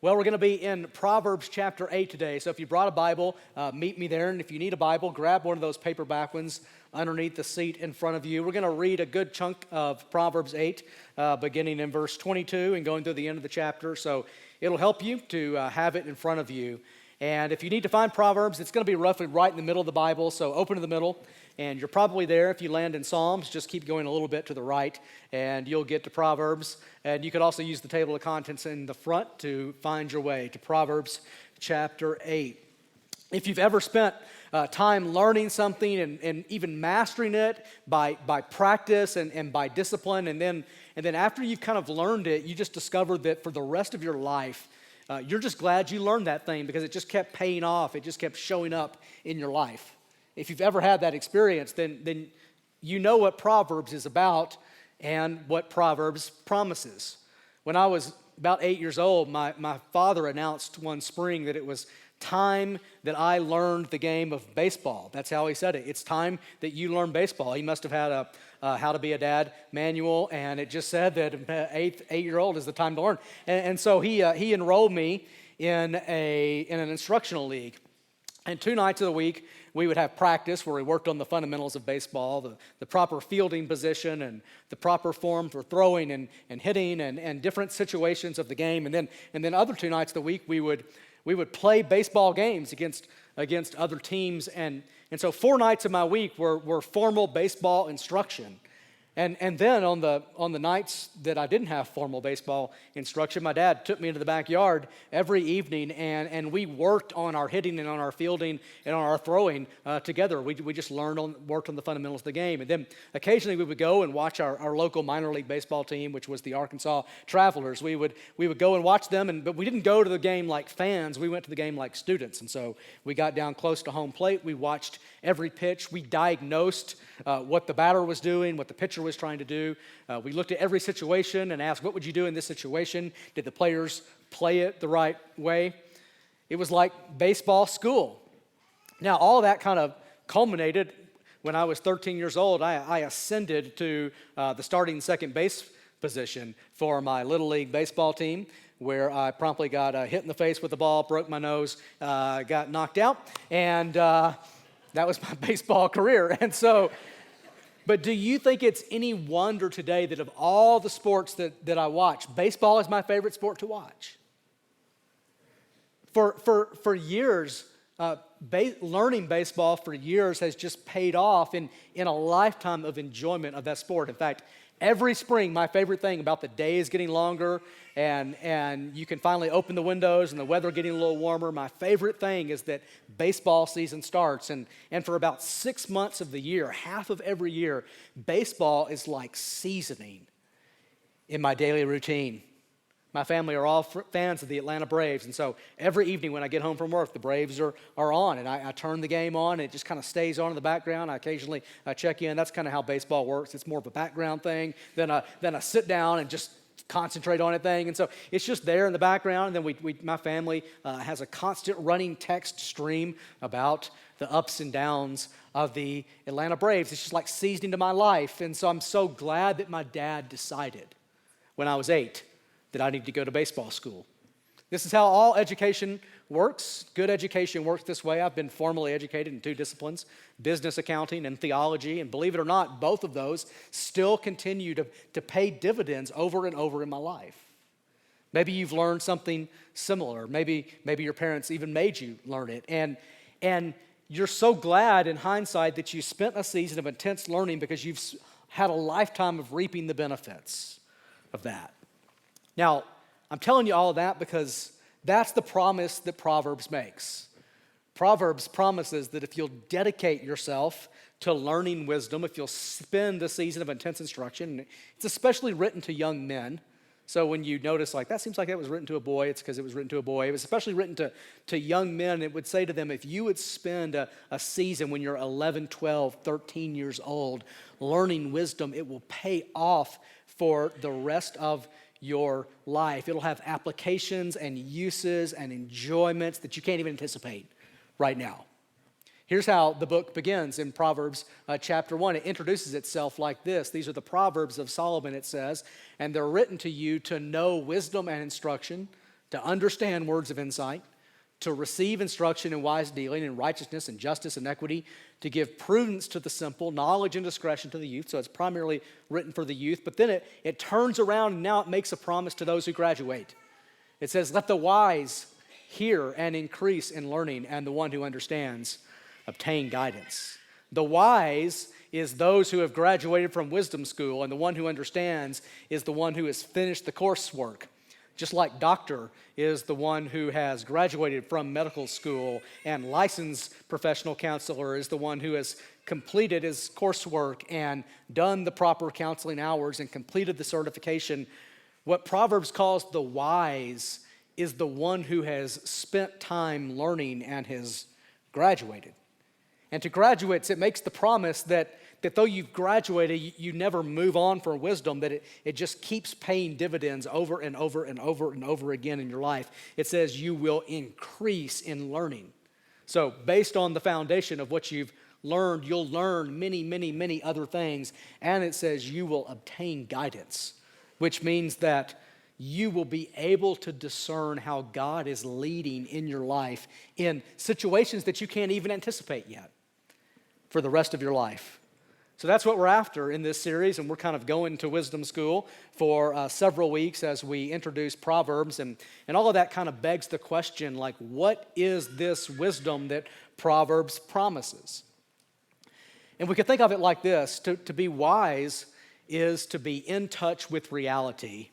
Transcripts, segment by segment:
Well, we're going to be in Proverbs chapter 8 today. So if you brought a Bible, meet me there. And if you need a Bible, grab one of those paperback ones underneath the seat in front of you. We're going to read a good chunk of Proverbs 8, beginning in verse 22 and going through the end of the chapter. So it'll help you to have it in front of you. And if you need to find Proverbs, it's going to be roughly right in the middle of the Bible. So open to the middle. And you're probably there. If you land in Psalms, just keep going a little bit to the right, and you'll get to Proverbs. And you could also use the table of contents in the front to find your way to Proverbs chapter 8. If you've ever spent time learning something and even mastering it by practice and by discipline, and then after you've kind of learned it, you just discover that for the rest of your life, you're just glad you learned that thing because it just kept paying off. It just kept showing up in your life. If you've ever had that experience, then you know what Proverbs is about and what Proverbs promises. When I was about 8 years old, my father announced one spring that it was time that I learned the game of baseball. That's how he said it. It's time that you learn baseball. He must have had a How to Be a Dad manual, and it just said that eight-year-old is the time to learn. And so he enrolled me in an instructional league. And 2 nights of the week, we would have practice where we worked on the fundamentals of baseball, the proper fielding position and the proper form for throwing and hitting and different situations of the game. And then other 2 nights of the week, we would play baseball games against other teams. And so 4 nights of my week were formal baseball instruction. And then on the nights that I didn't have formal baseball instruction, my dad took me into the backyard every evening, and we worked on our hitting and on our fielding and on our throwing together. We just worked on the fundamentals of the game. And then occasionally we would go and watch our local minor league baseball team, which was the Arkansas Travelers. We would go and watch them, but we didn't go to the game like fans. We went to the game like students. And so we got down close to home plate. We watched every pitch. We diagnosed what the batter was doing, what the pitcher was trying to do. We looked at every situation and asked, what would you do in this situation? Did the players play it the right way? It was like baseball school. Now, all that kind of culminated when I was 13 years old. I ascended to the starting second base position for my Little League baseball team, where I promptly got hit in the face with the ball, broke my nose, got knocked out, and that was my baseball career. And so, but do you think it's any wonder today that of all the sports that I watch, baseball is my favorite sport to watch? For years, learning baseball for years has just paid off in a lifetime of enjoyment of that sport. In fact, every spring, my favorite thing about the day is getting longer and you can finally open the windows and the weather getting a little warmer. My favorite thing is that baseball season starts. And for about 6 months of the year, half of every year, baseball is like seasoning in my daily routine. My family are all fans of the Atlanta Braves, and so every evening when I get home from work, the Braves are on, and I turn the game on, and it just kind of stays on in the background. I occasionally check in. That's kind of how baseball works. It's more of a background thing than a sit down and just concentrate on it thing. And so it's just there in the background, and then my family has a constant running text stream about the ups and downs of the Atlanta Braves. It's just like seasoning to my life, and so I'm so glad that my dad decided when I was 8 that I need to go to baseball school. This is how all education works. Good education works this way. I've been formally educated in 2 disciplines, business accounting and theology, and believe it or not, both of those still continue to pay dividends over and over in my life. Maybe you've learned something similar. Maybe your parents even made you learn it. And you're so glad in hindsight that you spent a season of intense learning because you've had a lifetime of reaping the benefits of that. Now, I'm telling you all of that because that's the promise that Proverbs makes. Proverbs promises that if you'll dedicate yourself to learning wisdom, if you'll spend the season of intense instruction, it's especially written to young men. So when you notice, like, that seems like it was written to a boy, it's because it was written to a boy. It was especially written to young men. It would say to them, if you would spend a season when you're 11, 12, 13 years old learning wisdom, it will pay off for the rest of your life. It'll have applications and uses and enjoyments that you can't even anticipate right now. Here's how the book begins in Proverbs chapter 1. It introduces itself like this. These are the Proverbs of Solomon, it says, and they're written to you to know wisdom and instruction, to understand words of insight, to receive instruction in wise dealing, in righteousness and justice and equity, to give prudence to the simple, knowledge and discretion to the youth. So it's primarily written for the youth. But then it turns around and now it makes a promise to those who graduate. It says, let the wise hear and increase in learning, and the one who understands obtain guidance. The wise is those who have graduated from wisdom school, and the one who understands is the one who has finished the coursework. Just like doctor is the one who has graduated from medical school, and licensed professional counselor is the one who has completed his coursework and done the proper counseling hours and completed the certification. What Proverbs calls the wise is the one who has spent time learning and has graduated. And to graduates, it makes the promise that though you've graduated, you never move on for wisdom, that it just keeps paying dividends over and over and over and over again in your life. It says you will increase in learning. So based on the foundation of what you've learned, you'll learn many, many, many other things. And it says you will obtain guidance, which means that you will be able to discern how God is leading in your life in situations that you can't even anticipate yet for the rest of your life. So that's what we're after in this series, and we're kind of going to wisdom school for several weeks as we introduce Proverbs, and all of that kind of begs the question, like, what is this wisdom that Proverbs promises? And we could think of it like this: to be wise is to be in touch with reality,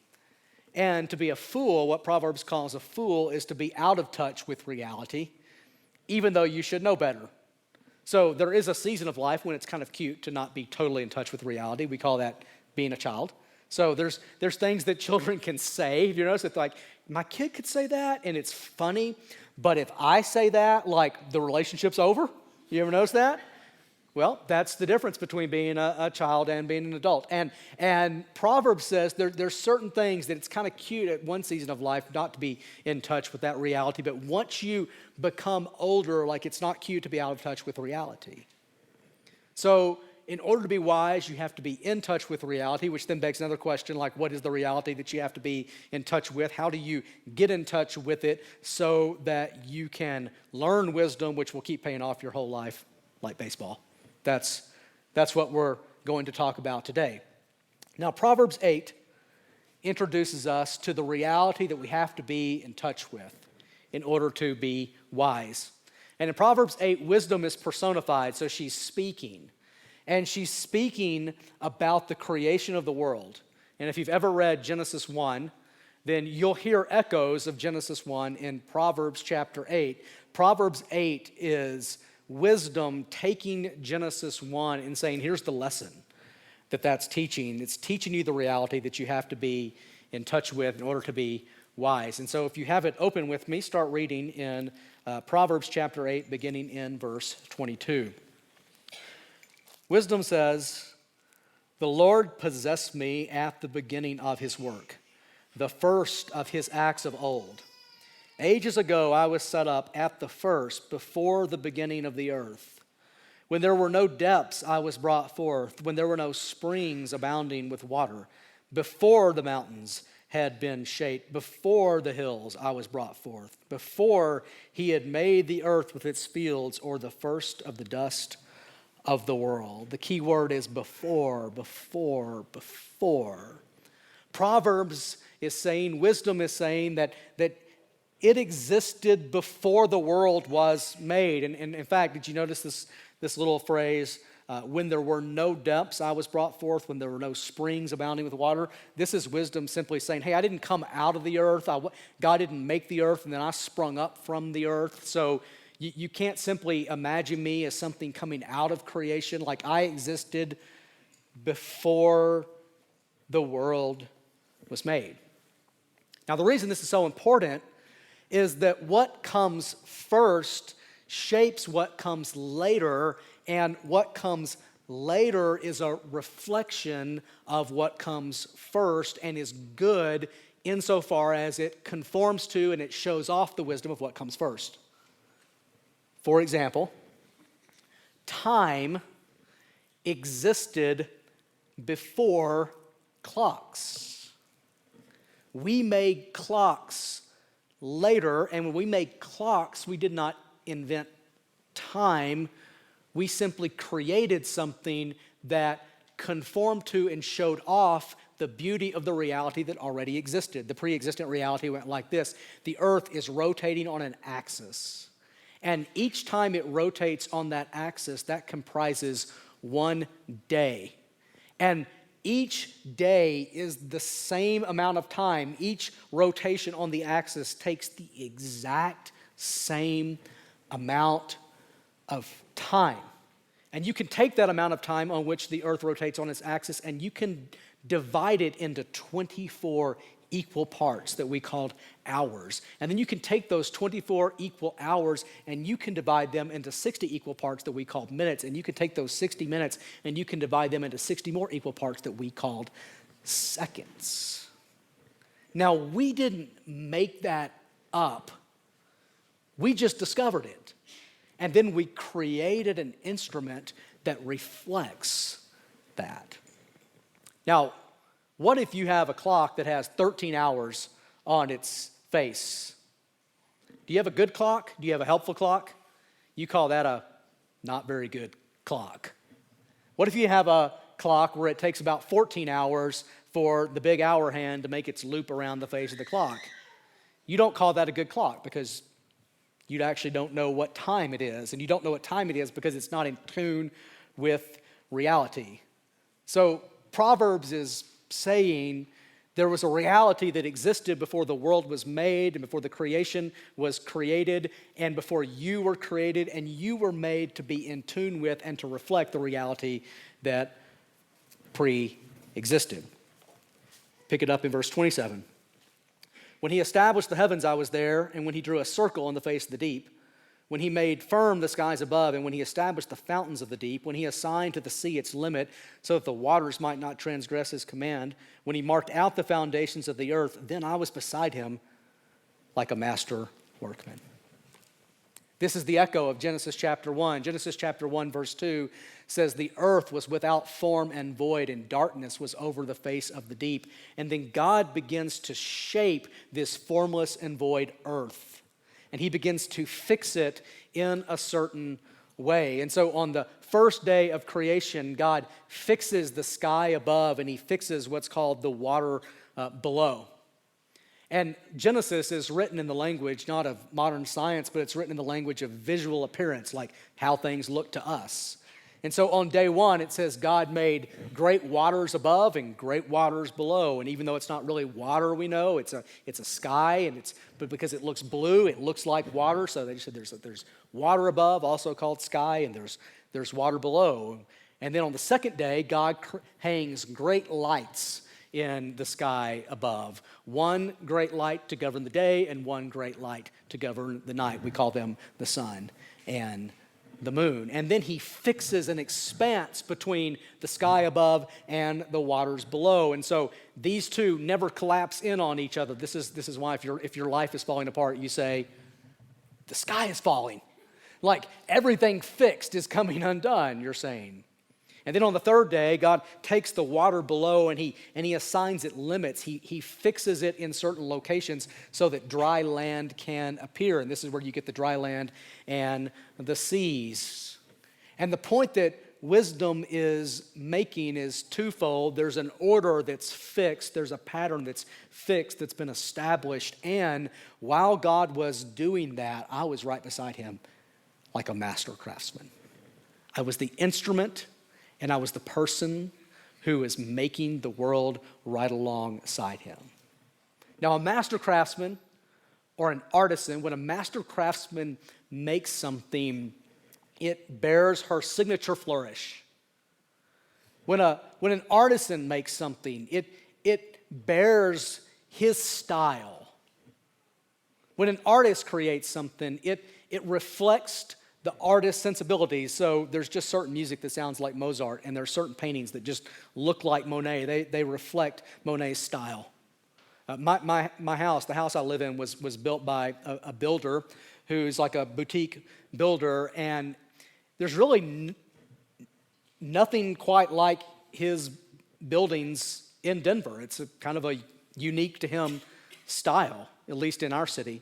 and to be a fool, what Proverbs calls a fool, is to be out of touch with reality, even though you should know better. So there is a season of life when it's kind of cute to not be totally in touch with reality. We call that being a child. So there's things that children can say. You notice it's like, my kid could say that, and it's funny. But if I say that, like, the relationship's over. You ever notice that? Well, that's the difference between being a child and being an adult. And Proverbs says there's certain things that it's kind of cute at one season of life not to be in touch with that reality. But once you become older, like, it's not cute to be out of touch with reality. So in order to be wise, you have to be in touch with reality, which then begs another question, like, what is the reality that you have to be in touch with? How do you get in touch with it so that you can learn wisdom, which will keep paying off your whole life, like baseball? That's what we're going to talk about today. Now, Proverbs 8 introduces us to the reality that we have to be in touch with in order to be wise. And in Proverbs 8, wisdom is personified, so she's speaking. And she's speaking about the creation of the world. And if you've ever read Genesis 1, then you'll hear echoes of Genesis 1 in Proverbs chapter 8. Proverbs 8 is wisdom taking Genesis 1 and saying, here's the lesson that's teaching. It's teaching you the reality that you have to be in touch with in order to be wise. And so if you have it open with me, start reading in Proverbs chapter 8, beginning in verse 22. Wisdom says, the Lord possessed me at the beginning of his work, the first of his acts of old. Ages ago I was set up at the first, before the beginning of the earth. When there were no depths, I was brought forth. When there were no springs abounding with water. Before the mountains had been shaped, before the hills I was brought forth. Before he had made the earth with its fields, or the first of the dust of the world. The key word is before, before, before. Proverbs is saying, wisdom is saying that it existed before the world was made. And in fact, did you notice this little phrase, when there were no depths, I was brought forth, when there were no springs abounding with water? This is wisdom simply saying, hey, I didn't come out of the earth. God didn't make the earth, and then I sprung up from the earth. So you can't simply imagine me as something coming out of creation. Like, I existed before the world was made. Now, the reason this is so important is that what comes first shapes what comes later, and what comes later is a reflection of what comes first and is good insofar as it conforms to and it shows off the wisdom of what comes first. For example, time existed before clocks. We made clocks later, and when we made clocks, we did not invent time. We simply created something that conformed to and showed off the beauty of the reality that already existed. The pre-existent reality went like this. The earth is rotating on an axis. And each time it rotates on that axis, that comprises one day. And each day is the same amount of time. Each rotation on the axis takes the exact same amount of time. And you can take that amount of time on which the earth rotates on its axis and you can divide it into 24 equal parts that we called hours. And then you can take those 24 equal hours and you can divide them into 60 equal parts that we called minutes. And you can take those 60 minutes and you can divide them into 60 more equal parts that we called seconds. Now, we didn't make that up. We just discovered it. And then we created an instrument that reflects that. Now, what if you have a clock that has 13 hours on its face? Do you have a good clock? Do you have a helpful clock? You call that a not very good clock. What if you have a clock where it takes about 14 hours for the big hour hand to make its loop around the face of the clock? You don't call that a good clock because you actually don't know what time it is. And you don't know what time it is because it's not in tune with reality. So Proverbs is saying there was a reality that existed before the world was made and before the creation was created and before you were created, and you were made to be in tune with and to reflect the reality that pre-existed. Pick it up in verse 27. When he established the heavens, I was there, and when he drew a circle on the face of the deep, when he made firm the skies above, and when he established the fountains of the deep, when he assigned to the sea its limit so that the waters might not transgress his command, when he marked out the foundations of the earth, then I was beside him like a master workman. This is the echo of Genesis chapter 1. Genesis chapter 1 verse 2 says, the earth was without form and void, and darkness was over the face of the deep. And then God begins to shape this formless and void earth. And he begins to fix it in a certain way. And so on the first day of creation, God fixes the sky above and he fixes what's called the water below. And Genesis is written in the language not of modern science, but it's written in the language of visual appearance, like how things look to us. And so on day one, it says God made great waters above and great waters below. And even though it's not really water, we know it's a sky, but because it looks blue, it looks like water. So they just said there's water above, also called sky, and there's water below. And then on the second day, God hangs great lights in the sky above. One great light to govern the day and one great light to govern the night. We call them the sun and the moon. And then he fixes an expanse between the sky above and the waters below. And so these two never collapse in on each other. This is why if your life is falling apart, you say, the sky is falling. Like everything fixed is coming undone, you're saying. And then on the third day, God takes the water below and he assigns it limits. He fixes it in certain locations so that dry land can appear. And this is where you get the dry land and the seas. And the point that wisdom is making is twofold. There's an order that's fixed. There's a pattern that's fixed, that's been established. And while God was doing that, I was right beside him like a master craftsman. I was the instrument, and I was the person who is making the world right alongside him. Now, a master craftsman or an artisan, when a master craftsman makes something, it bears her signature flourish. When an artisan makes something, it bears his style. When an artist creates something, it reflects the artist's sensibilities. So there's just certain music that sounds like Mozart, and there's certain paintings that just look like Monet. They reflect Monet's style. My house, the house I live in, was built by a builder who's like a boutique builder, and there's really nothing quite like his buildings in Denver. It's kind of a unique to him style, at least in our city.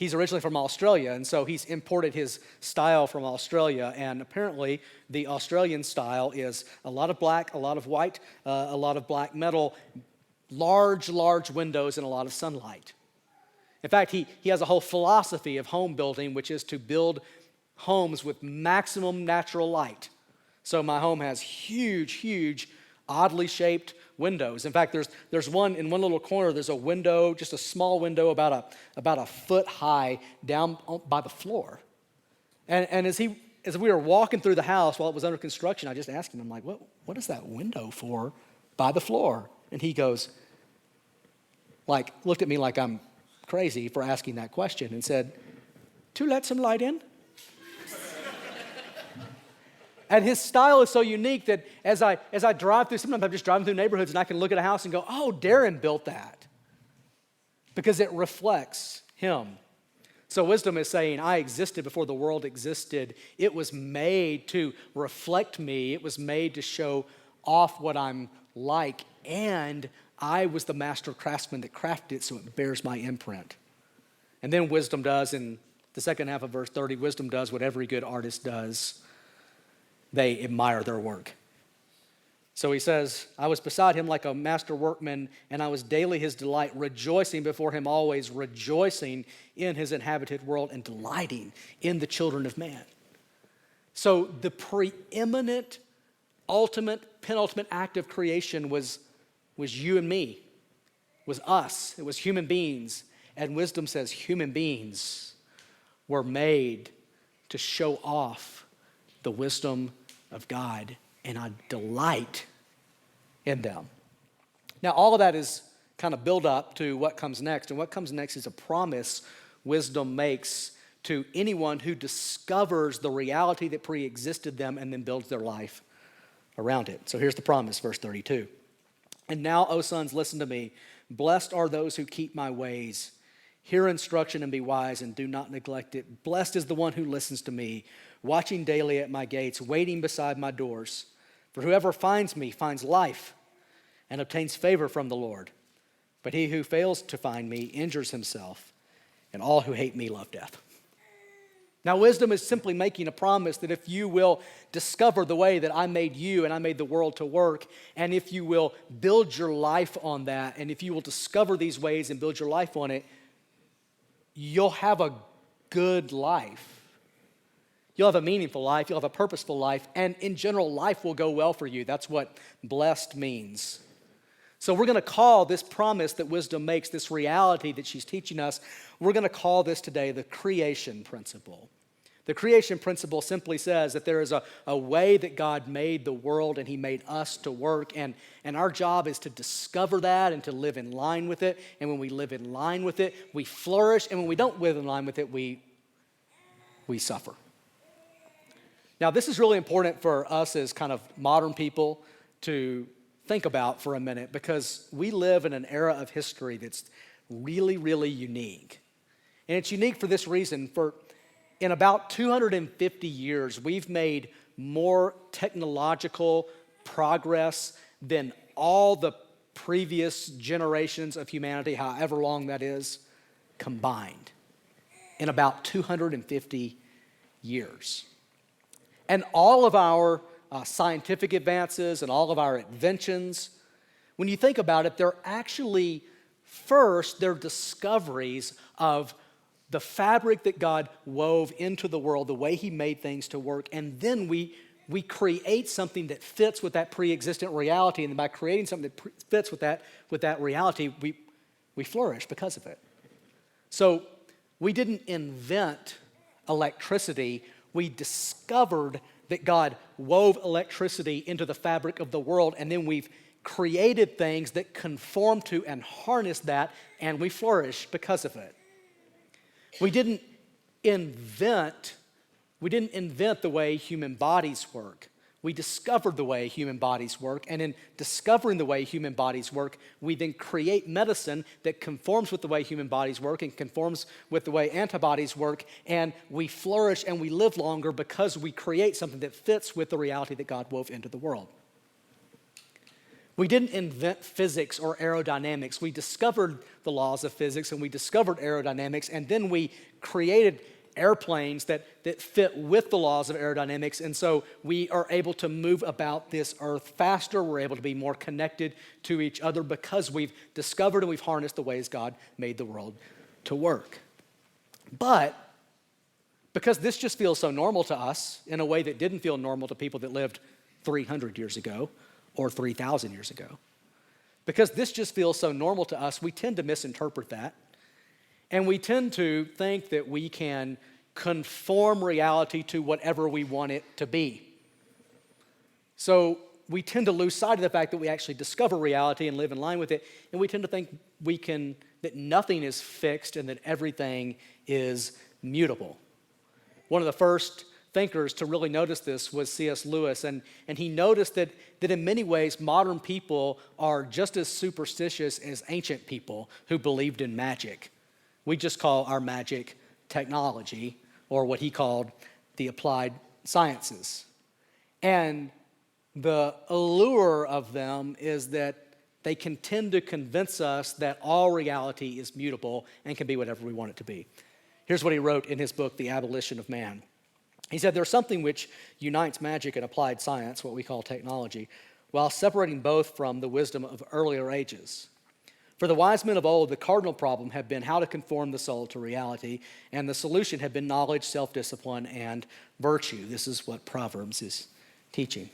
He's originally from Australia, and so he's imported his style from Australia. And apparently, the Australian style is a lot of black, a lot of white, a lot of black metal, large windows, and a lot of sunlight. In fact, he has a whole philosophy of home building, which is to build homes with maximum natural light. So my home has huge, oddly shaped windows. In fact, there's one in one little corner. There's a window, just a small window, about a foot high, down by the floor. And as we were walking through the house while it was under construction, I just asked him, I'm like, what is that window for by the floor? And he goes, looked at me like I'm crazy for asking that question, and said, to let some light in. And his style is so unique that as I drive through, sometimes I'm just driving through neighborhoods and I can look at a house and go, oh, Darren built that. Because it reflects him. So wisdom is saying, I existed before the world existed. It was made to reflect me. It was made to show off what I'm like. And I was the master craftsman that crafted it so it bears my imprint. And then wisdom does, in the second half of verse 30, wisdom does what every good artist does. They admire their work. So he says, I was beside him like a master workman, and I was daily his delight, rejoicing before him always, rejoicing in his inhabited world and delighting in the children of man. So the preeminent, ultimate, penultimate act of creation was you and me, was us. It was human beings. And wisdom says human beings were made to show off the wisdom of God, and I delight in them. Now, all of that is kind of build up to what comes next, and what comes next is a promise wisdom makes to anyone who discovers the reality that pre-existed them and then builds their life around it. So here's the promise, verse 32. And now, O sons, listen to me. Blessed are those who keep my ways. Hear instruction and be wise, and do not neglect it. Blessed is the one who listens to me, watching daily at my gates, waiting beside my doors. For whoever finds me finds life and obtains favor from the Lord. But he who fails to find me injures himself, and all who hate me love death. Now, wisdom is simply making a promise that if you will discover the way that I made you and I made the world to work, and if you will build your life on that, and if you will discover these ways and build your life on it, you'll have a good life. You'll have a meaningful life. You'll have a purposeful life. And in general, life will go well for you. That's what blessed means. So we're going to call this promise that wisdom makes, this reality that she's teaching us, we're going to call this today the creation principle. The creation principle simply says that there is a way that God made the world and he made us to work, and our job is to discover that and to live in line with it. And when we live in line with it, we flourish, and when we don't live in line with it, we suffer. Now, this is really important for us as kind of modern people to think about for a minute, because we live in an era of history that's really, really unique. And it's unique for this reason. In about 250 years, we've made more technological progress than all the previous generations of humanity, however long that is, combined. In about 250 years. And all of our scientific advances and all of our inventions, when you think about it, they're actually, first, they're discoveries of the fabric that God wove into the world, the way he made things to work, and then we create something that fits with that pre-existent reality, and by creating something that fits with that reality, we flourish because of it. So we didn't invent electricity, we discovered that God wove electricity into the fabric of the world, and then we've created things that conform to and harness that, and we flourish because of it. We didn't invent the way human bodies work. We discovered the way human bodies work, and in discovering the way human bodies work, we then create medicine that conforms with the way human bodies work and conforms with the way antibodies work, and we flourish and we live longer because we create something that fits with the reality that God wove into the world. We didn't invent physics or aerodynamics. We discovered the laws of physics and we discovered aerodynamics, and then we created airplanes that fit with the laws of aerodynamics, and so we are able to move about this earth faster. We're able to be more connected to each other because we've discovered and we've harnessed the ways God made the world to work. But because this just feels so normal to us in a way that didn't feel normal to people that lived 300 years ago or 3,000 years ago, because this just feels so normal to us, we tend to misinterpret that. And we tend to think that we can conform reality to whatever we want it to be. So we tend to lose sight of the fact that we actually discover reality and live in line with it, and we tend to think that nothing is fixed and that everything is mutable. One of the first thinkers to really notice this was C.S. Lewis, and he noticed that in many ways modern people are just as superstitious as ancient people who believed in magic. We just call our magic technology, or what he called the applied sciences. And the allure of them is that they can tend to convince us that all reality is mutable and can be whatever we want it to be. Here's what he wrote in his book, The Abolition of Man. He said, "There's something which unites magic and applied science, what we call technology, while separating both from the wisdom of earlier ages. For the wise men of old, the cardinal problem had been how to conform the soul to reality, and the solution had been knowledge, self-discipline, and virtue." This is what Proverbs is teaching.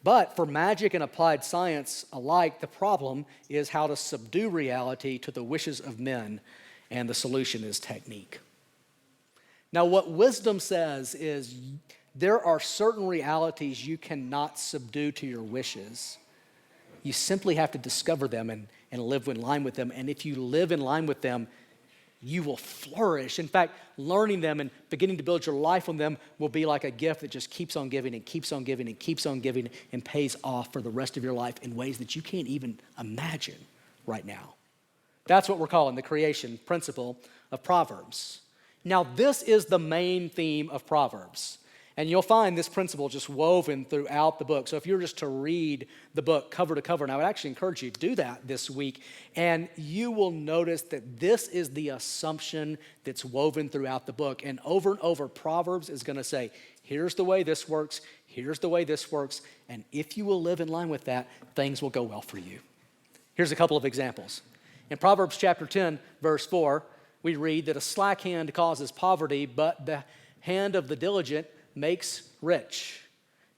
But for magic and applied science alike, the problem is how to subdue reality to the wishes of men, and the solution is technique. Now, what wisdom says is there are certain realities you cannot subdue to your wishes. You simply have to discover them and live in line with them. And if you live in line with them, you will flourish. In fact, learning them and beginning to build your life on them will be like a gift that just keeps on giving and keeps on giving and keeps on giving and pays off for the rest of your life in ways that you can't even imagine right now. That's what we're calling the creation principle of Proverbs. Now, this is the main theme of Proverbs. And you'll find this principle just woven throughout the book. So if you were just to read the book cover to cover, and I would actually encourage you to do that this week, and you will notice that this is the assumption that's woven throughout the book. And over, Proverbs is going to say, here's the way this works, here's the way this works, and if you will live in line with that, things will go well for you. Here's a couple of examples. In Proverbs chapter 10, verse 4, we read that a slack hand causes poverty, but the hand of the diligent makes rich.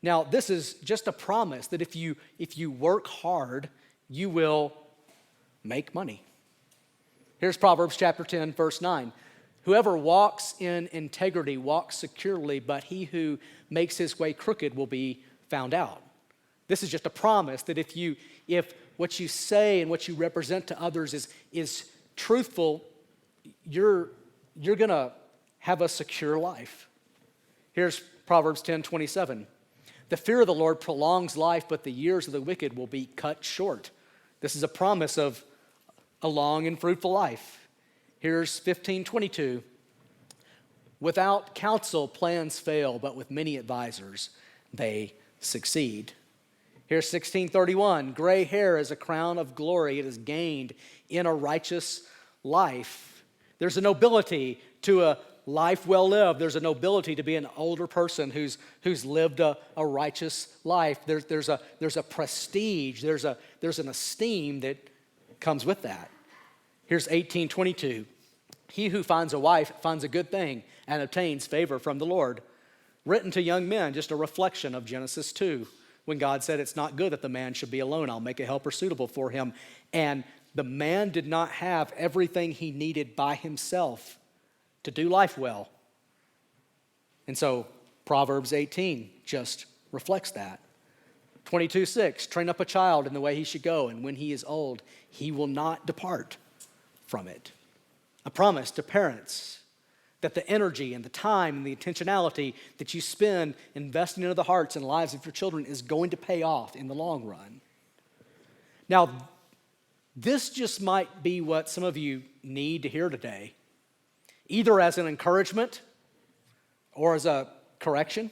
Now, this is just a promise that if you work hard, you will make money. Here's Proverbs chapter 10, verse 9. "Whoever walks in integrity walks securely, but he who makes his way crooked will be found out." This is just a promise that if what you say and what you represent to others is truthful, you're going to have a secure life. Here's Proverbs 10:27. "The fear of the Lord prolongs life, but the years of the wicked will be cut short." This is a promise of a long and fruitful life. Here's 15:22. "Without counsel, plans fail, but with many advisors, they succeed." Here's 16:31. "Gray hair is a crown of glory. It is gained in a righteous life." There's a nobility to a life well lived. There's a nobility to be an older person who's lived a righteous life. There's a prestige. There's an esteem that comes with that. Here's 18:22. "He who finds a wife finds a good thing and obtains favor from the Lord." Written to young men, just a reflection of Genesis 2, when God said, "It's not good that the man should be alone. I'll make a helper suitable for him." And the man did not have everything he needed by himself to do life well. And so Proverbs 18 just reflects that. 22:6, "Train up a child in the way he should go, and when he is old, he will not depart from it." A promise to parents that the energy and the time and the intentionality that you spend investing into the hearts and lives of your children is going to pay off in the long run. Now, this just might be what some of you need to hear today, either as an encouragement or as a correction.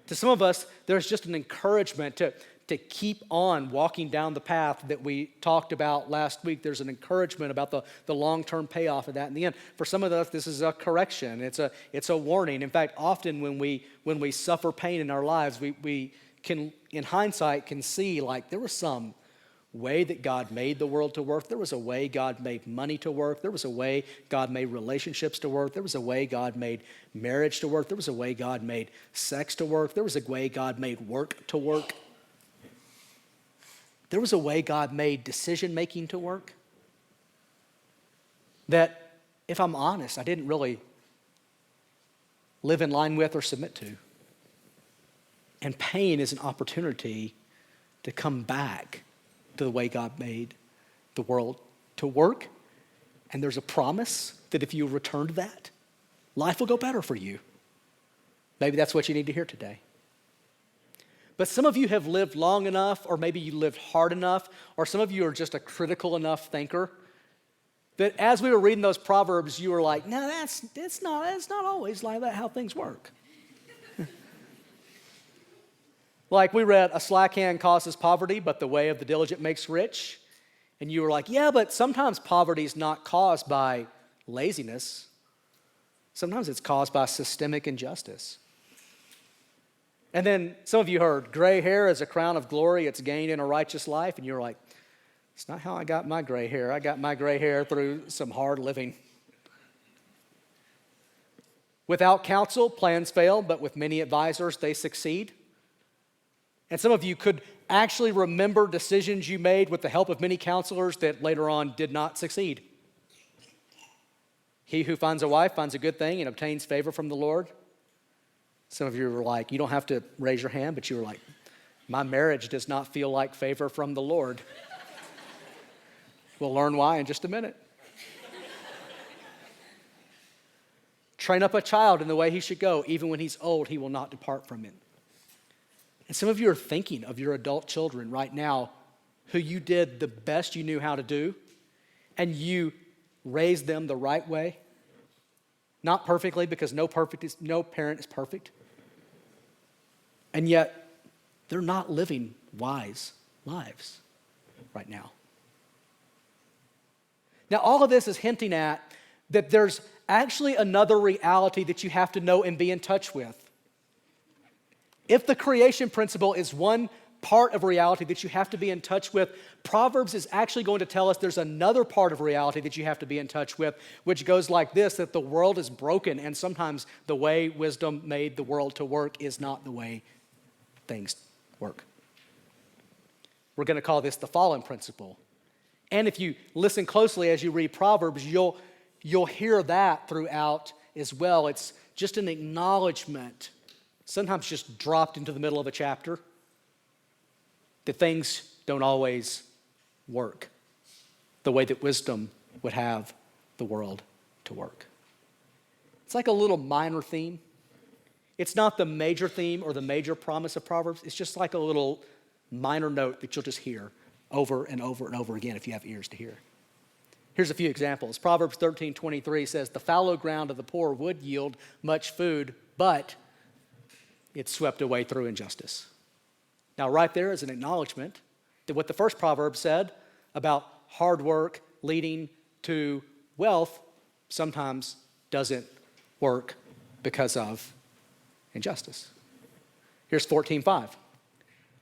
To some of us, there's just an encouragement to keep on walking down the path that we talked about last week. There's an encouragement about the long-term payoff of that in the end. For some of us, this is a correction. It's a warning. In fact, often when we suffer pain in our lives, we can, in hindsight, can see like there was some way that God made the world to work. There was a way God made money to work. There was a way God made relationships to work. There was a way God made marriage to work. There was a way God made sex to work. There was a way God made work to work. There was a way God made decision-making to work that, if I'm honest, I didn't really live in line with or submit to. And pain is an opportunity to come back to the way God made the world to work. And there's a promise that if you return to that, life will go better for you. Maybe that's what you need to hear today. But some of you have lived long enough, or maybe you lived hard enough, or some of you are just a critical enough thinker, that as we were reading those Proverbs, you were like, no, that's not always like that how things work. Like we read, a slack hand causes poverty, but the way of the diligent makes rich. And you were like, yeah, but sometimes poverty is not caused by laziness. Sometimes it's caused by systemic injustice. And then some of you heard, gray hair is a crown of glory, it's gained in a righteous life. And you're like, it's not how I got my gray hair. I got my gray hair through some hard living. Without counsel, plans fail, but with many advisors, they succeed. And some of you could actually remember decisions you made with the help of many counselors that later on did not succeed. He who finds a wife finds a good thing and obtains favor from the Lord. Some of you were like, you don't have to raise your hand, but you were like, my marriage does not feel like favor from the Lord. We'll learn why in just a minute. Train up a child in the way he should go. Even when he's old, he will not depart from it. And some of you are thinking of your adult children right now who you did the best you knew how to do, and you raised them the right way. Not perfectly, because no parent is perfect. And yet, they're not living wise lives right now. Now, all of this is hinting at that there's actually another reality that you have to know and be in touch with. If the creation principle is one part of reality that you have to be in touch with, Proverbs is actually going to tell us there's another part of reality that you have to be in touch with, which goes like this, that the world is broken, and sometimes the way wisdom made the world to work is not the way things work. We're going to call this the fallen principle. And if you listen closely as you read Proverbs, you'll hear that throughout as well. It's just an acknowledgement, sometimes just dropped into the middle of a chapter, that things don't always work the way that wisdom would have the world to work. It's like a little minor theme. It's not the major theme or the major promise of Proverbs. It's just like a little minor note that you'll just hear over and over and over again if you have ears to hear. Here's a few examples. Proverbs 13:23 says, the fallow ground of the poor would yield much food, but it's swept away through injustice. Now, right there is an acknowledgement that what the first proverb said about hard work leading to wealth sometimes doesn't work because of injustice. Here's 14:5.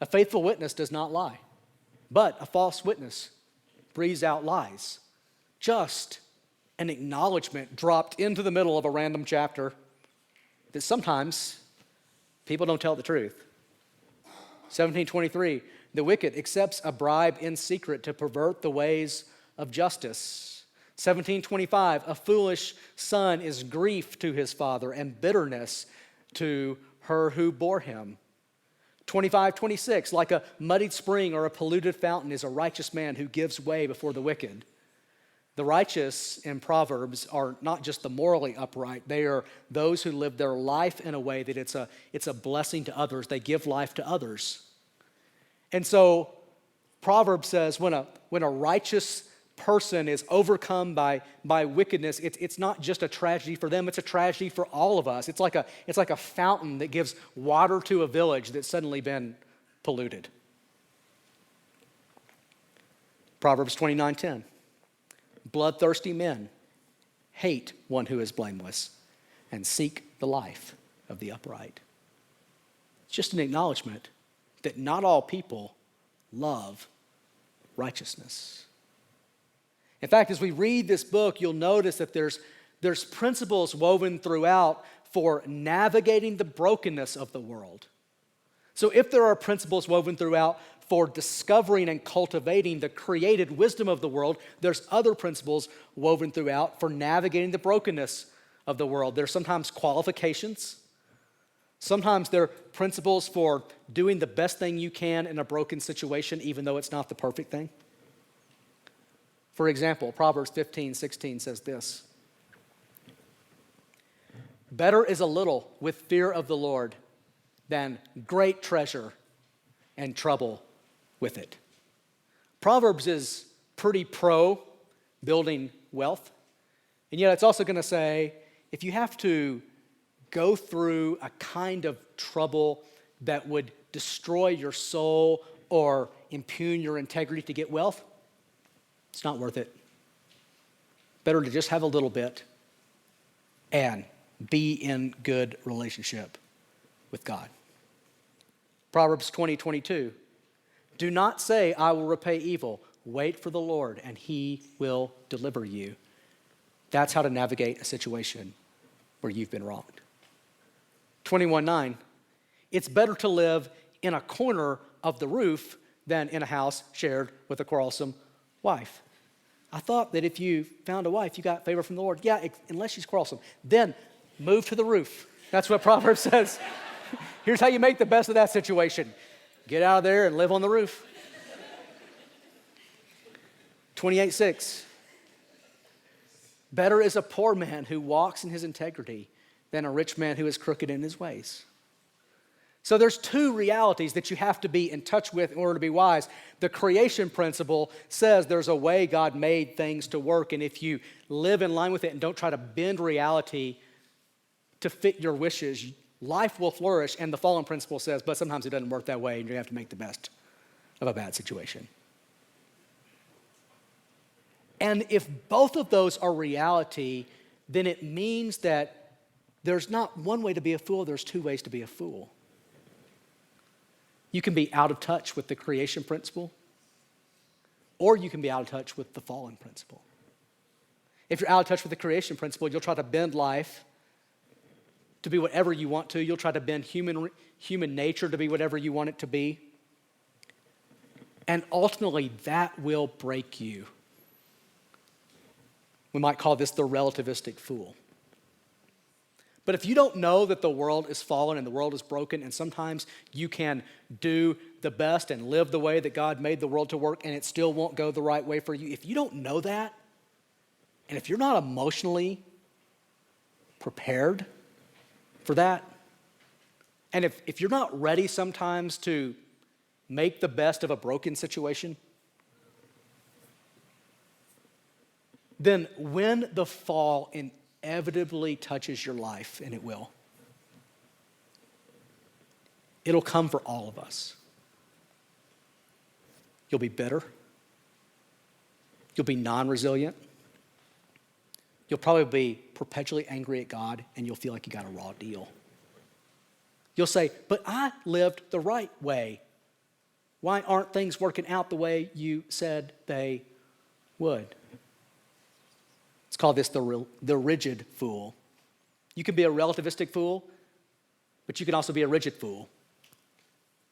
A faithful witness does not lie, but a false witness breathes out lies. Just an acknowledgement dropped into the middle of a random chapter that sometimes people don't tell the truth. 17:23, the wicked accepts a bribe in secret to pervert the ways of justice. 17:25, a foolish son is grief to his father and bitterness to her who bore him. 25:26, like a muddied spring or a polluted fountain is a righteous man who gives way before the wicked. The righteous in Proverbs are not just the morally upright. They are those who live their life in a way that it's a blessing to others. They give life to others. And so Proverbs says when a righteous person is overcome by wickedness, it's not just a tragedy for them, it's a tragedy for all of us. It's like a fountain that gives water to a village that's suddenly been polluted. Proverbs 29:10. Bloodthirsty men hate one who is blameless and seek the life of the upright. It's just an acknowledgement that not all people love righteousness. In fact, as we read this book, you'll notice that there's principles woven throughout for navigating the brokenness of the world. So if there are principles woven throughout for discovering and cultivating the created wisdom of the world, there's other principles woven throughout for navigating the brokenness of the world. There's sometimes qualifications. Sometimes there are principles for doing the best thing you can in a broken situation, even though it's not the perfect thing. For example, Proverbs 15:16 says this: better is a little with fear of the Lord than great treasure and trouble with it. Proverbs is pretty pro building wealth, and yet it's also going to say if you have to go through a kind of trouble that would destroy your soul or impugn your integrity to get wealth, it's not worth it. Better to just have a little bit and be in good relationship with God. Proverbs 20:22. Do not say, I will repay evil. Wait for the Lord, and he will deliver you. That's how to navigate a situation where you've been wronged. 21:9. It's better to live in a corner of the roof than in a house shared with a quarrelsome wife. I thought that if you found a wife, you got favor from the Lord. Yeah, unless she's quarrelsome. Then move to the roof. That's what Proverbs says. Here's how you make the best of that situation. Get out of there and live on the roof. 28:6. Better is a poor man who walks in his integrity than a rich man who is crooked in his ways. So there's two realities that you have to be in touch with in order to be wise. The creation principle says there's a way God made things to work, and if you live in line with it and don't try to bend reality to fit your wishes, life will flourish. And the fallen principle says, but sometimes it doesn't work that way, and you have to make the best of a bad situation. And if both of those are reality, then it means that there's not one way to be a fool, there's two ways to be a fool. You can be out of touch with the creation principle, or you can be out of touch with the fallen principle. If you're out of touch with the creation principle, you'll try to bend life to be whatever you want to. You'll try to bend human nature to be whatever you want it to be. And ultimately, that will break you. We might call this the relativistic fool. But if you don't know that the world is fallen and the world is broken, and sometimes you can do the best and live the way that God made the world to work and it still won't go the right way for you, if you don't know that, and if you're not emotionally prepared for that, and if you're not ready sometimes to make the best of a broken situation, then when the fall inevitably touches your life, and it will, it'll come for all of us. You'll be bitter. You'll be non-resilient. You'll probably be perpetually angry at God, and you'll feel like you got a raw deal. You'll say, but I lived the right way. Why aren't things working out the way you said they would? It's called this the rigid fool. You can be a relativistic fool, but you can also be a rigid fool.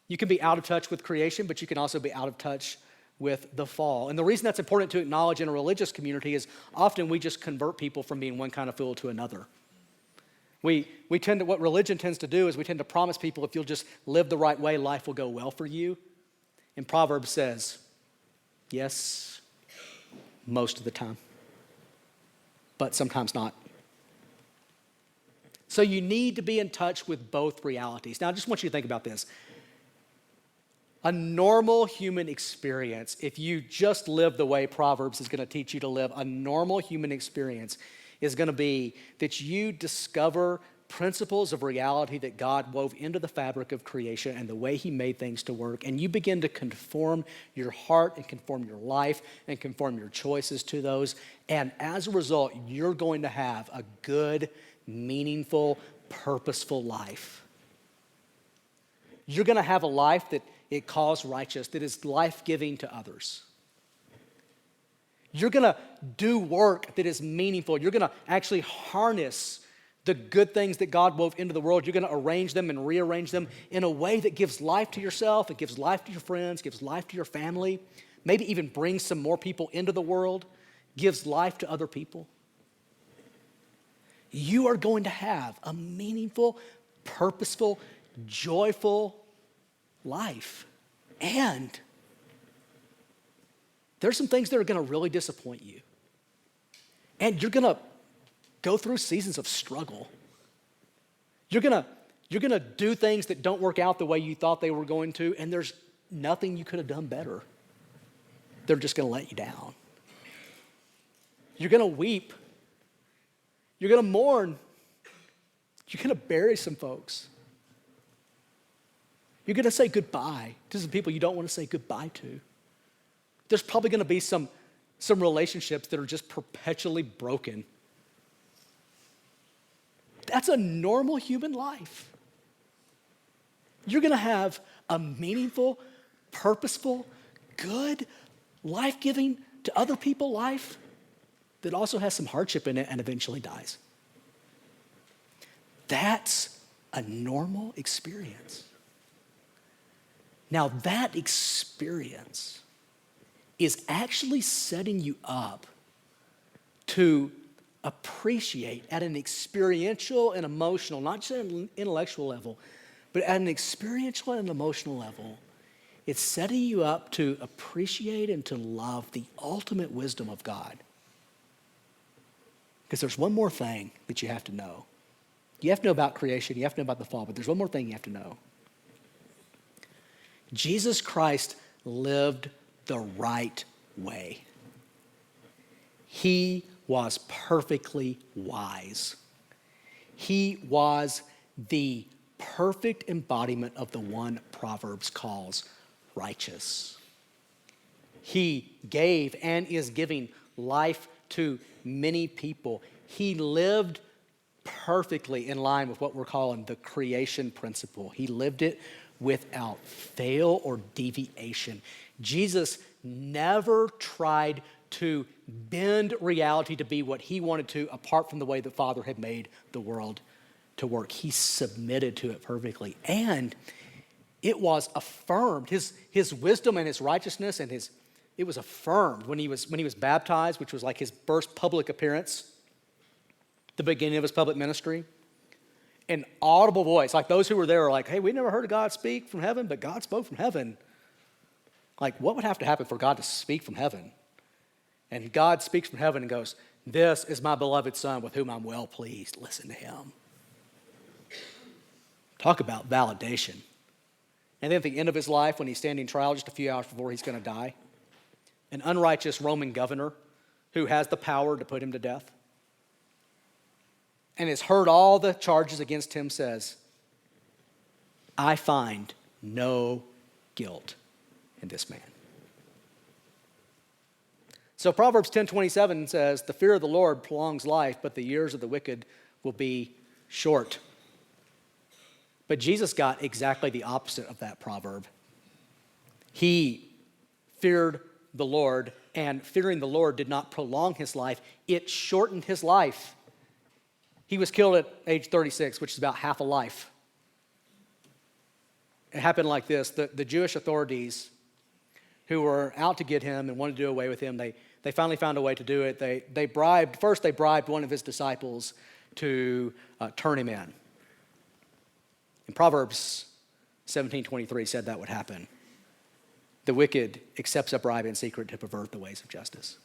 You can be out of touch with creation, but you can also be out of touch with the fall. And the reason that's important to acknowledge in a religious community is often we just convert people from being one kind of fool to another. We tend to, what religion tends to do is we tend to promise people if you'll just live the right way, life will go well for you. And Proverbs says, yes, most of the time, but sometimes not. So you need to be in touch with both realities. Now, I just want you to think about this. A normal human experience, if you just live the way Proverbs is going to teach you to live, a normal human experience is going to be that you discover principles of reality that God wove into the fabric of creation and the way he made things to work, and you begin to conform your heart and conform your life and conform your choices to those, and as a result, you're going to have a good, meaningful, purposeful life. You're going to have a life that it calls righteous, that is life-giving to others. You're going to do work that is meaningful. You're going to actually harness the good things that God wove into the world. You're going to arrange them and rearrange them in a way that gives life to yourself, it gives life to your friends, gives life to your family, maybe even brings some more people into the world, gives life to other people. You are going to have a meaningful, purposeful, joyful life. And there's some things that are going to really disappoint you. And you're going to go through seasons of struggle. You're going to do things that don't work out the way you thought they were going to, and there's nothing you could have done better. They're just going to let you down. You're going to weep. You're going to mourn. You're going to bury some folks. You're going to say goodbye to some people you don't want to say goodbye to. There's probably going to be some relationships that are just perpetually broken. That's a normal human life. You're going to have a meaningful, purposeful, good, life-giving to other people life that also has some hardship in it and eventually dies. That's a normal experience. Now, that experience is actually setting you up to appreciate at an experiential and emotional, not just at an intellectual level, but at an experiential and emotional level, it's setting you up to appreciate and to love the ultimate wisdom of God. Because there's one more thing that you have to know. You have to know about creation, you have to know about the fall, but there's one more thing you have to know. Jesus Christ lived the right way. He was perfectly wise. He was the perfect embodiment of the one Proverbs calls righteous. He gave and is giving life to many people. He lived perfectly in line with what we're calling the creation principle. He lived it without fail or deviation. Jesus never tried to bend reality to be what he wanted to apart from the way the Father had made the world to work. He submitted to it perfectly. And it was affirmed, his wisdom and his righteousness and it was affirmed when he was baptized, which was like his first public appearance, the beginning of his public ministry. An audible voice, like those who were there were like, hey, we never heard God speak from heaven, but God spoke from heaven. Like, what would have to happen for God to speak from heaven? And God speaks from heaven and goes, this is my beloved Son with whom I'm well pleased. Listen to him. Talk about validation. And then at the end of his life, when he's standing trial just a few hours before he's going to die, an unrighteous Roman governor who has the power to put him to death and has heard all the charges against him says, I find no guilt in this man. So Proverbs 10:27 says, the fear of the Lord prolongs life, but the years of the wicked will be short. But Jesus got exactly the opposite of that proverb. He feared the Lord, and fearing the Lord did not prolong his life. It shortened his life. He was killed at age 36, which is about half a life. It happened like this. The Jewish authorities who were out to get him and wanted to do away with him, they finally found a way to do it. They bribed one of his disciples to turn him in. And Proverbs 17:23 said that would happen. The wicked accepts a bribe in secret to pervert the ways of justice.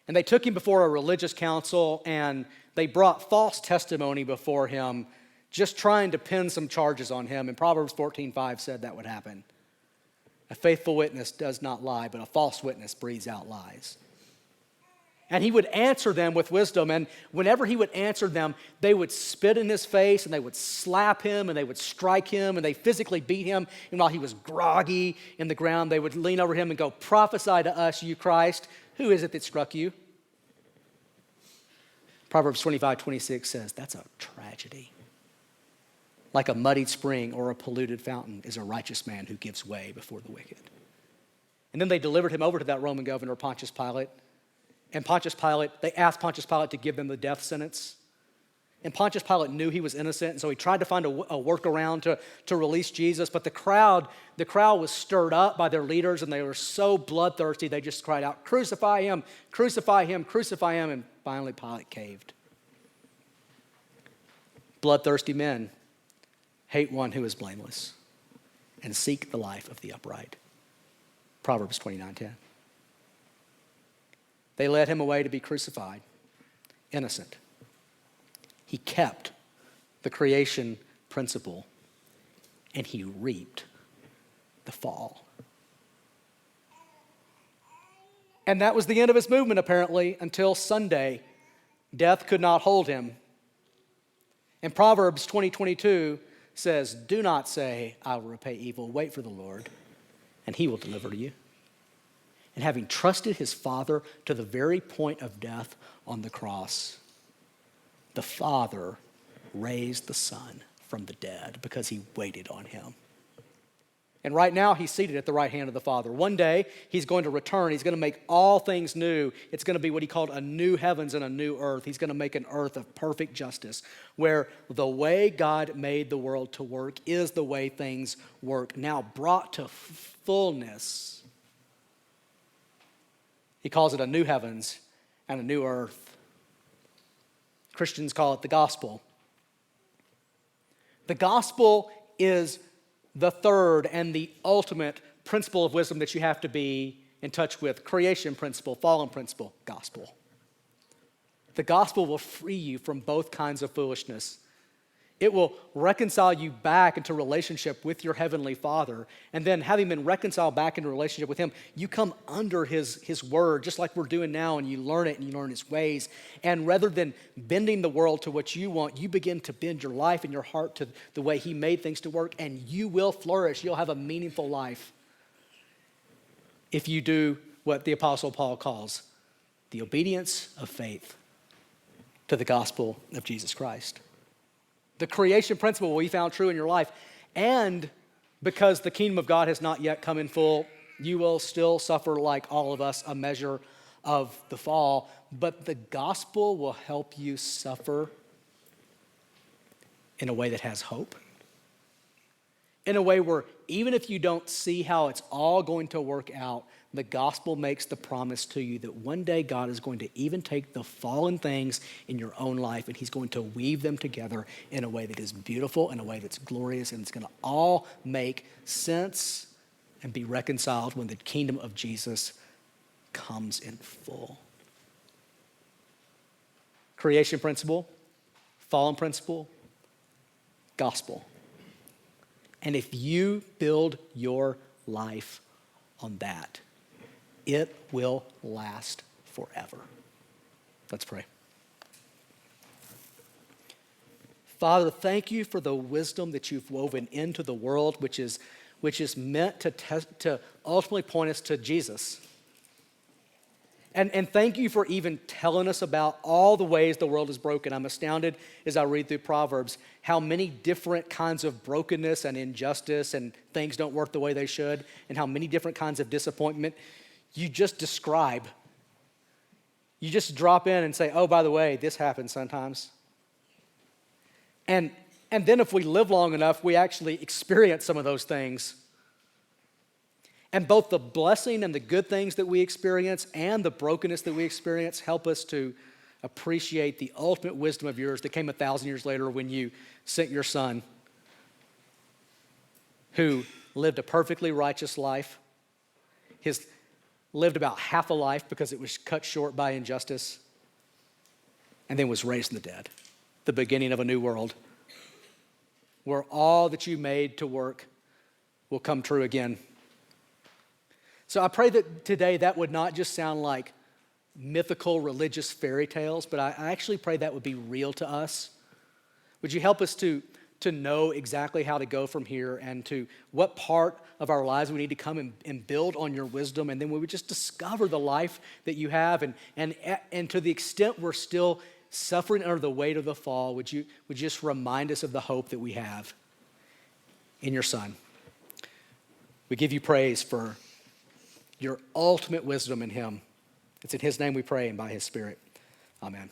And they took him before a religious council, and they brought false testimony before him, just trying to pin some charges on him. And Proverbs 14:5 said that would happen. A faithful witness does not lie, but a false witness breathes out lies. And he would answer them with wisdom. And whenever he would answer them, they would spit in his face and they would slap him and they would strike him and they physically beat him. And while he was groggy in the ground, they would lean over him and go, "Prophesy to us, you Christ. Who is it that struck you?" Proverbs 25:26 says, that's a tragedy. Like a muddied spring or a polluted fountain is a righteous man who gives way before the wicked. And then they delivered him over to that Roman governor, Pontius Pilate. And they asked Pontius Pilate to give them the death sentence. And Pontius Pilate knew he was innocent, and so he tried to find a workaround to release Jesus. But the crowd was stirred up by their leaders, and they were so bloodthirsty, they just cried out, "Crucify him, crucify him, crucify him." And finally Pilate caved. Bloodthirsty men hate one who is blameless and seek the life of the upright. Proverbs 29:10. They led him away to be crucified, innocent. He kept the creation principle, and he reaped the fall. And that was the end of his movement, apparently, until Sunday. Death could not hold him. And Proverbs 20:22 says, "Do not say, 'I will repay evil.' Wait for the Lord, and he will deliver to you." And having trusted his Father to the very point of death on the cross, the Father raised the Son from the dead because he waited on him. And right now, he's seated at the right hand of the Father. One day, he's going to return. He's going to make all things new. It's going to be what he called a new heavens and a new earth. He's going to make an earth of perfect justice, where the way God made the world to work is the way things work, now brought to fullness. He calls it a new heavens and a new earth. Christians call it the gospel. The gospel is the third and the ultimate principle of wisdom that you have to be in touch with. Creation principle, fallen principle, gospel. The gospel will free you from both kinds of foolishness. It will reconcile you back into relationship with your heavenly Father. And then having been reconciled back into relationship with him, you come under his word, just like we're doing now, and you learn it and you learn his ways. And rather than bending the world to what you want, you begin to bend your life and your heart to the way he made things to work, and you will flourish. You'll have a meaningful life if you do what the Apostle Paul calls the obedience of faith to the gospel of Jesus Christ. The creation principle will be found true in your life. And because the kingdom of God has not yet come in full, you will still suffer, like all of us, a measure of the fall. But the gospel will help you suffer in a way that has hope. In a way where even if you don't see how it's all going to work out, the gospel makes the promise to you that one day God is going to even take the fallen things in your own life and he's going to weave them together in a way that is beautiful, in a way that's glorious, and it's going to all make sense and be reconciled when the kingdom of Jesus comes in full. Creation principle, fallen principle, gospel. And if you build your life on that, it will last forever. Let's pray. Father, thank you for the wisdom that you've woven into the world, which is meant to ultimately point us to Jesus. And thank you for even telling us about all the ways the world is broken. I'm astounded as I read through Proverbs how many different kinds of brokenness and injustice and things don't work the way they should, and how many different kinds of disappointment you just describe. You just drop in and say, oh, by the way, this happens sometimes. And then if we live long enough, we actually experience some of those things. And both the blessing and the good things that we experience and the brokenness that we experience help us to appreciate the ultimate wisdom of yours that came 1,000 years later when you sent your son, who lived a perfectly righteous life, lived about half a life because it was cut short by injustice, and then was raised from the dead, the beginning of a new world, where all that you made to work will come true again. So I pray that today that would not just sound like mythical religious fairy tales, but I actually pray that would be real to us. Would you help us to know exactly how to go from here and to what part of our lives we need to come and build on your wisdom, and then we would just discover the life that you have, and to the extent we're still suffering under the weight of the fall, would you just remind us of the hope that we have in your Son. We give you praise for your ultimate wisdom in him. It's in his name we pray and by his Spirit. Amen.